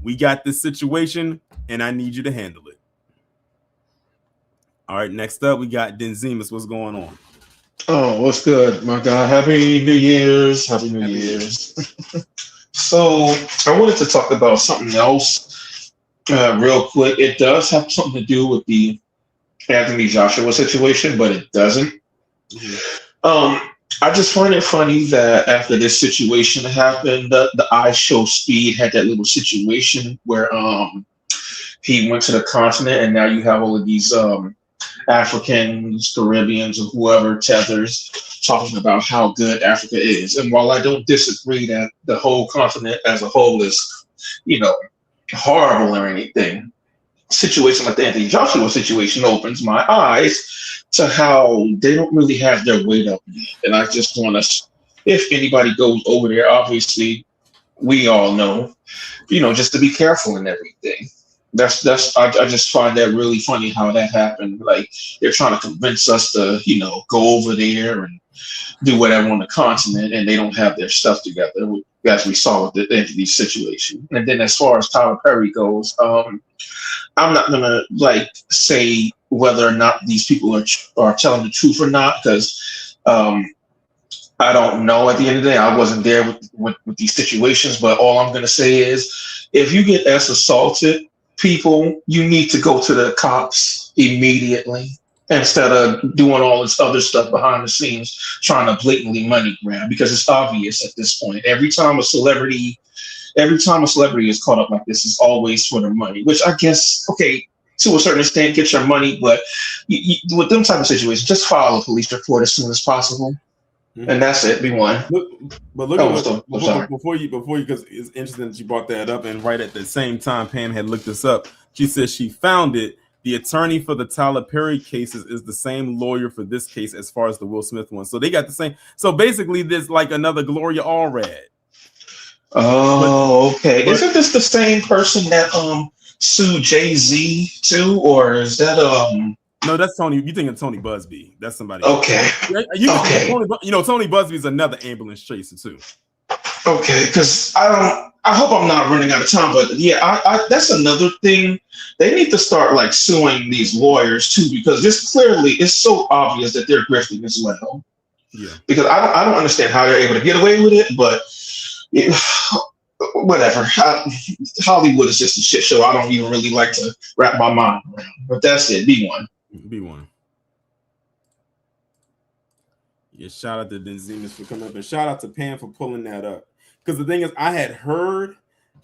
we got this situation and I need you to handle it. All right, next up we got Denzimus. What's going on? Oh, what's good, my guy? Happy New Year's. Happy New Year's. So I wanted to talk about something else real quick. It does have something to do with the Anthony Joshua situation, but it doesn't. I just find it funny that after this situation happened, the I Show Speed had that little situation where he went to the continent, and now you have all of these Africans, Caribbeans, or whoever tethers talking about how good Africa is. And while I don't disagree that the whole continent as a whole is, horrible or anything, situation like the Anthony Joshua situation opens my eyes to how they don't really have their weight up yet. And I just want us, if anybody goes over there, obviously we all know, just to be careful and everything. I just find that really funny how that happened. Like they're trying to convince us to, go over there and do whatever on the continent, and they don't have their stuff together, as we saw with the Anthony situation. And then as far as Tyler Perry goes, I'm not gonna say whether or not these people are telling the truth or not, because I don't know. At the end of the day, I wasn't there with these situations. But all I'm gonna say is, if you get assaulted, people, you need to go to the cops immediately instead of doing all this other stuff behind the scenes, trying to blatantly money grab, because it's obvious at this point. Every time a celebrity is caught up like this, it's always for the money, which I guess, okay, to a certain extent, get your money, but with them type of situations, just file a police report as soon as possible. And that's it. Be one. Look at before you, because it's interesting that you brought that up. And right at the same time, Pam had looked this up. She says she found it. The attorney for the Tyler Perry cases is the same lawyer for this case as far as the Will Smith one. So they got the same. So basically, there's like another Gloria Allred. Oh, okay. Isn't this the same person that sued Jay-Z too, or is that No, that's Tony. You think of Tony Busby? That's somebody. Okay. Tony Busby is another ambulance chaser too. Okay, because I hope I'm not running out of time, but yeah, I that's another thing. They need to start suing these lawyers too, because this clearly is so obvious that they're grifting as well. Yeah. Because I don't understand how they're able to get away with it, but whatever. Hollywood is just a shit show. I don't even really like to wrap my mind around. But that's it. Be one. Yeah, shout out to Denzimus for coming up, and shout out to Pam for pulling that up. Because the thing is, I had heard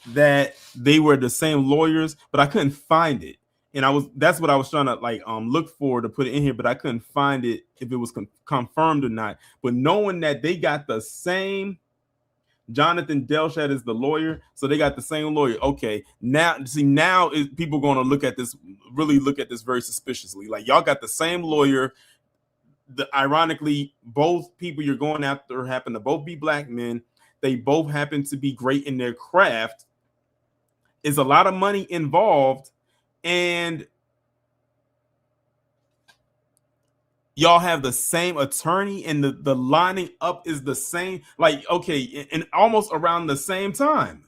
that they were the same lawyers, but I couldn't find it. And that's what I was trying to look for to put it in here, but I couldn't find it if it was confirmed or not. But knowing that they got the same, Jonathan Delshad is the lawyer, so they got the same lawyer. Okay, now people going to look at this very suspiciously. Like, y'all got the same lawyer. Ironically, both people you're going after happen to both be black men. They both happen to be great in their craft. It's a lot of money involved, and y'all have the same attorney and the lining up is the same, like, okay, and almost around the same time.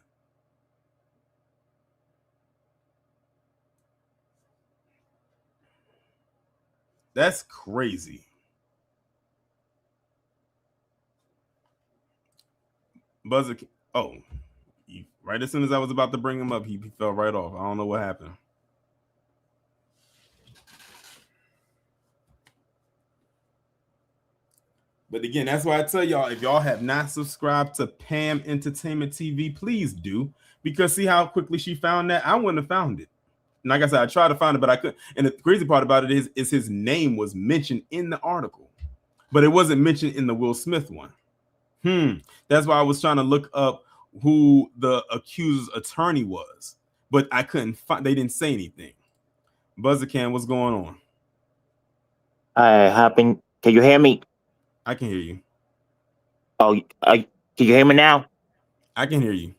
That's crazy. Buzzer, oh, right as soon as I was about to bring him up, he fell right off. I don't know what happened. But again, that's why I tell y'all, if y'all have not subscribed to Pam Entertainment TV, please do. Because see how quickly she found that? I wouldn't have found it. And like I said, I tried to find it, but I couldn't. And the crazy part about it is his name was mentioned in the article, but it wasn't mentioned in the Will Smith one. That's why I was trying to look up who the accuser's attorney was, but I couldn't find. They didn't say anything. Buzzercan, what's going on? Can you hear me? I can hear you. Oh, can you hear me now? I can hear you.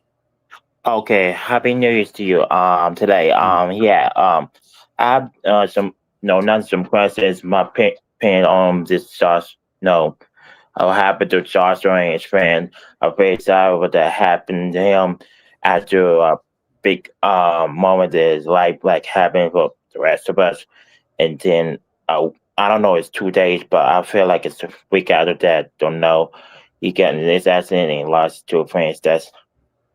Okay, happy New Year's to you. Today. Yeah. I have not some questions. My opinion on this Josh. No, what happened to Joshua and his friend? I'm very sorry what that happened to him after a big moment in his life, like happened for the rest of us. And then I don't know, it's 2 days, but I feel like it's a week after that. Don't know. He got in this accident and lost two friends. That's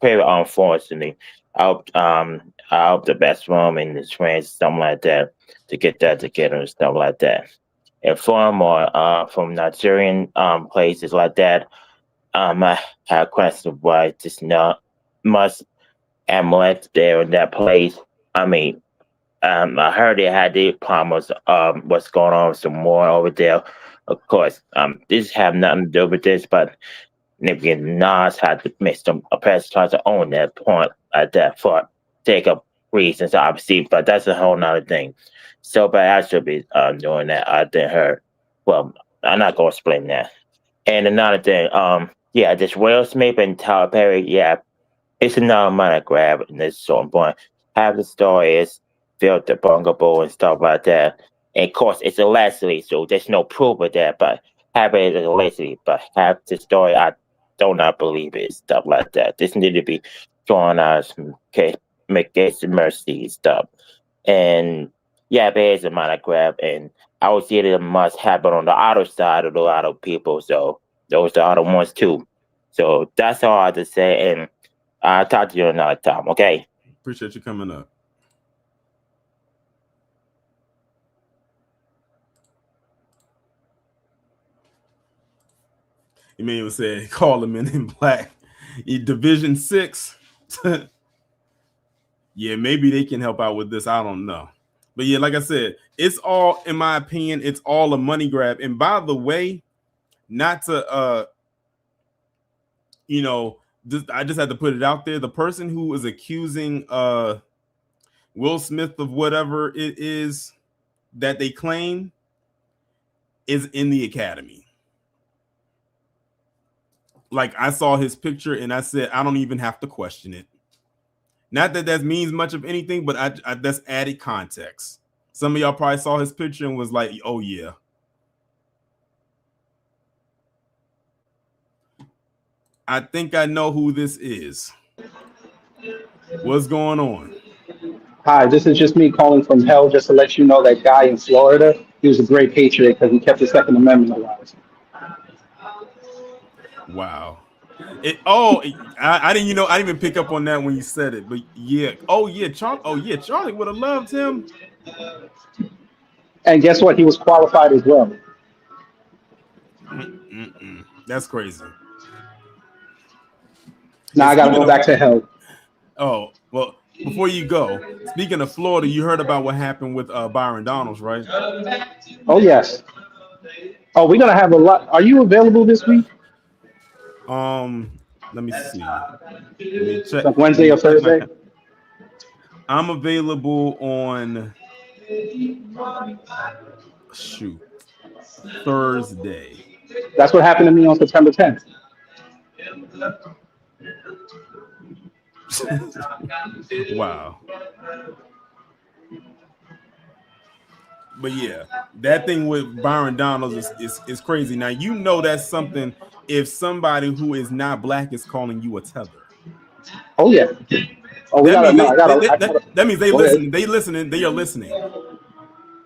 very unfortunately. I hope the best for him and his friends, something like that, to get that together and stuff like that. And from from Nigerian places like that, I have a question why just not much amulet there in that place. I mean, I heard they had the problems. What's going on? Some more over there. Of course, this have nothing to do with this, but Nicki Nas had to make some a press tries to own that point at that for take up reasons, obviously, but that's a whole nother thing. So, but I should be doing that. I didn't heard. Well, I'm not gonna explain that. And another thing, yeah, this Will Smith and Tyler Perry, yeah, it's another money grab, and it's so important. Half the story is built the bungalow and stuff like that. And of course, it's allegedly, so there's no proof of that, but half it is allegedly, but half the story, I do not believe it, stuff like that. This need to be drawn out some case, make case of mercy and stuff. And yeah, there is a money grab, and I would say that it must happen on the other side of a lot of people, so those are the other ones too. So that's all I have to say, and I'll talk to you another time, okay? Appreciate you coming up. Emmanuel said, call him in black. Division 6. Yeah, maybe they can help out with this. I don't know. But yeah, like I said, it's all, in my opinion, it's all a money grab. And by the way, not to I just had to put it out there. The person who is accusing Will Smith of whatever it is that they claim is in the academy. Like, I saw his picture and I said, I don't even have to question it. Not that that means much of anything, but I that's added context. Some of y'all probably saw his picture and was like, oh yeah. I think I know who this is. What's going on? Hi, this is just me calling from hell just to let you know that guy in Florida, he was a great patriot because he kept the Second Amendment alive. Wow. I didn't, I didn't even pick up on that when you said it, but yeah. Charlie would have loved him. And guess what? He was qualified as well. That's crazy. Now I got to go back to hell. Oh, well, before you go, speaking of Florida, you heard about what happened with Byron Donalds, right? Oh, yes. Oh, we're going to have a lot. Are you available this week? Let me see. Let me check. Like Wednesday or Thursday? I'm available on Thursday. That's what happened to me on September 10th. Wow. But yeah, that thing with Byron Donalds is crazy. Now you know that's something if somebody who is not black is calling you a tether. Oh yeah. Oh, we That gotta. means No, I gotta. I gotta. that means they Oh yeah. listening. They listening. They are listening.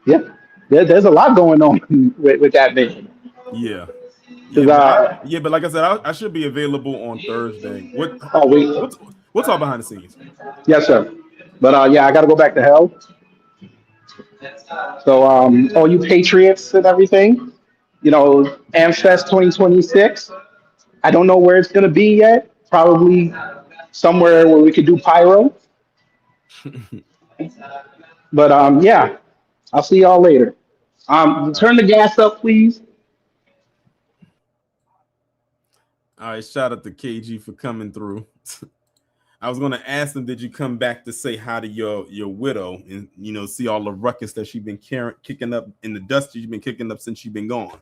Yeah. There's a lot going on with that man. Yeah. Yeah, 'Cause, but like I said, I should be available on Thursday. oh wait. What's all behind the scenes? Yes, sir. But yeah, I gotta go back to hell. So all you patriots and everything, Amfest 2026. I don't know where it's gonna be yet. Probably somewhere where we could do pyro. But yeah, I'll see y'all later. Turn the gas up, please. All right, shout out to KG for coming through. I was gonna ask him, did you come back to say hi to your widow and see all the ruckus that she's been kicking up in the dust she's been kicking up since she's been gone.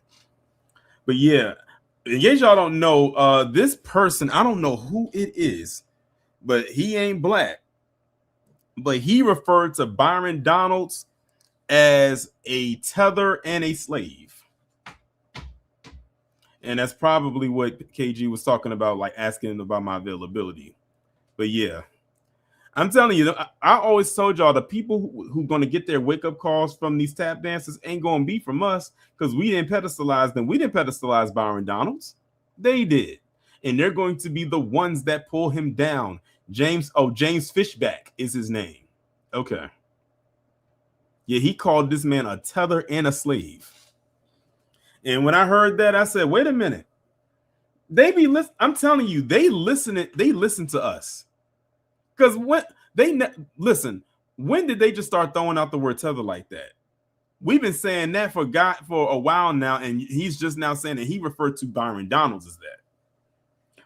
But yeah, in case y'all don't know, this person, I don't know who it is, but he ain't black. But he referred to Byron Donalds as a tether and a slave. And that's probably what KG was talking about, like asking about my availability. But yeah, I'm telling you, I always told y'all the people who going to get their wake-up calls from these tap dancers ain't going to be from us because we didn't pedestalize them. We didn't pedestalize Byron Donalds. They did. And they're going to be the ones that pull him down. James Fishback is his name. Okay. Yeah, he called this man a tether and a slave. And when I heard that, I said, wait a minute. I'm telling you, they listen to us. Because when did they just start throwing out the word tether like that? We've been saying that for a while now, and he's just now saying that he referred to Byron Donalds as that.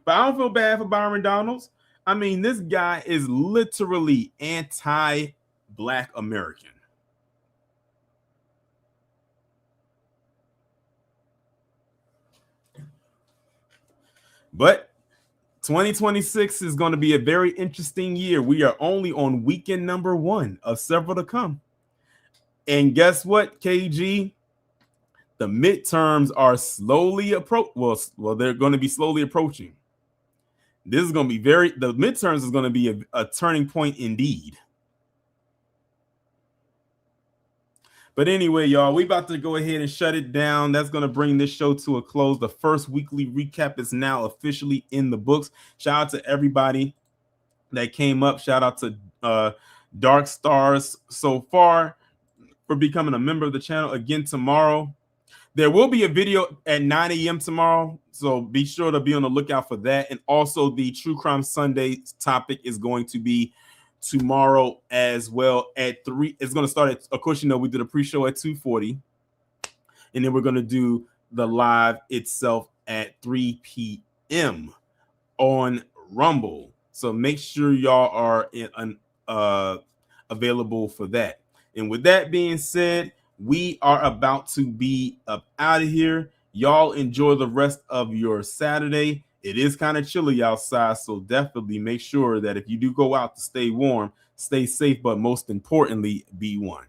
But I don't feel bad for Byron Donalds. I mean, this guy is literally anti-Black American. But 2026 is going to be a very interesting year. We are only on weekend number 1 of several to come. And guess what, KG? The midterms are slowly they're going to be slowly approaching. This is going to be the midterms is going to be a turning point indeed. But anyway, y'all, we about to go ahead and shut it down. That's going to bring this show to a close. The first weekly recap is now officially in the books. Shout out to everybody that came up. Shout out to Dark Stars so far for becoming a member of the channel. Again, tomorrow, there will be a video at 9 a.m. tomorrow. So be sure to be on the lookout for that. And also the True Crime Sunday topic is going to be tomorrow as well at 3. It's going to start at, of course, we did a pre-show at 2:40, and then we're going to do the live itself at 3 p.m. on Rumble. So make sure y'all are available for that. And with that being said, we are about to be up out of here. Y'all enjoy the rest of your Saturday. It is kind of chilly outside, so definitely make sure that if you do go out to stay warm, stay safe, but most importantly, be one.